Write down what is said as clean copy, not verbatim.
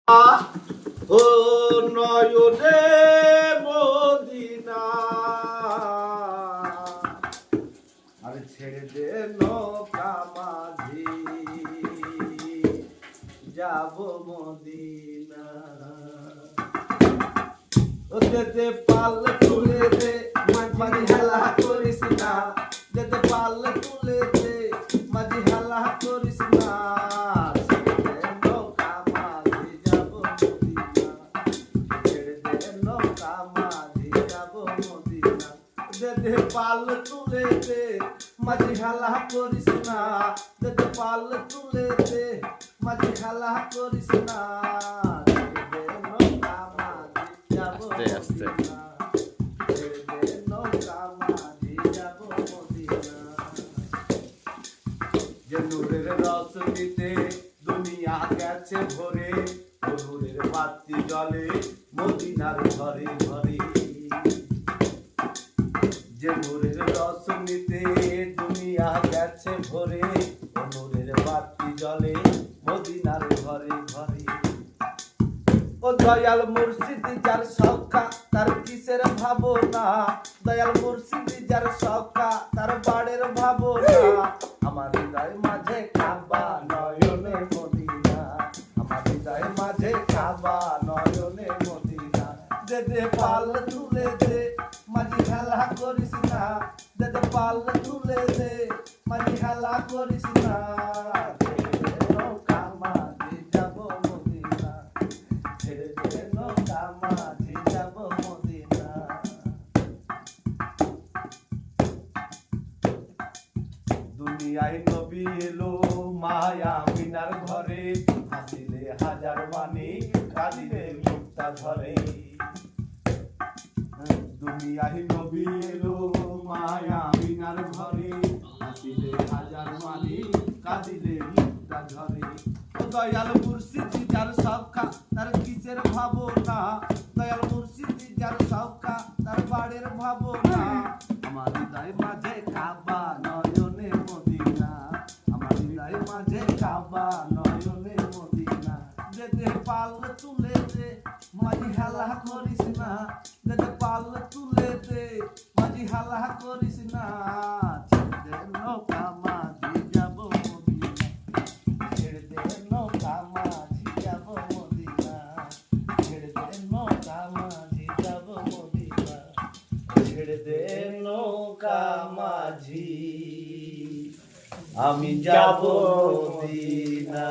ও নয়নে মদিনা আরে ছেড়ে দে নৌকা মাঝি যাব মদিনা ওতে পাল তুলে দে মাঝি হেলা করিস না যেতে পাল তুলে দে মাঝি হেলা করিস না পাল তুলে দে মাঝি হালা করিস না যদি পাল তুলে দে মাঝি হালা করিস না নৌকা মাঝি যাব মদিনা নৌকা মাঝি যাব মদিনা যে নূরের রশ্মিতে দুনিয়া গেছে ভরে নূরের বাতি জ্বলে মদিনার ঘরে ঘরে যে নূরের রশ্মিতে দুনিয়া গেছে ভরে নূরের বাতি জ্বলে মদিনার ঘরে ঘরে ও দয়াল মুর্শিদ যার সখা তার কিসের ভাবনা দয়াল মুর্শিদ যার সখা তার বাড়ির ভাবনা আমার হৃদয় মাঝে কাবা নয়নে মদিনা আমার হৃদয় মাঝে কাবা নয়নে মদিনা দে পাল তুলে দে মাঝি হেলা করিস না দে পাল তুলে দে মাঝি হেলা করিস না নৌকা মাঝি যাব মদিনা ছেড়ে দে নৌকা মাঝি যাব মদিনা দুনিয়ায় নবী এলো মায়া মিনার ঘরে হাসিলে হাজার বাণী কাঁদিলে মুক্তা ধরে দুনিয়ায় নবী এলো মায়া মিনার ঘরে হাসিলে হাজার বাণী কাঁদিলে মুক্তা ধরে ও দয়াল মুর্শিদ যার সখা তার কিসের ভাবনা দয়াল মুর্শিদ যার সখা তার বাড়ির ভাবনা আমার হৃদয় মাঝে কাবা নয়নে মদিনা আমার হৃদয় মাঝে কাবা নয়নে মদিনা যেতে পাল তুলে দে মাঝি হালা করিস না যেতে পাল তুলে দে মাঝি হালা করিস না ছেড়ে দে নৌকা মাঝি যাব মদিনা ছেড়ে দে নৌকা মাঝি যাব মদিনা ছেড়ে দে নৌকা মাঝি যাব মদিনা ছেড়ে দে নৌকা মাঝি আমি যাব মদিনা।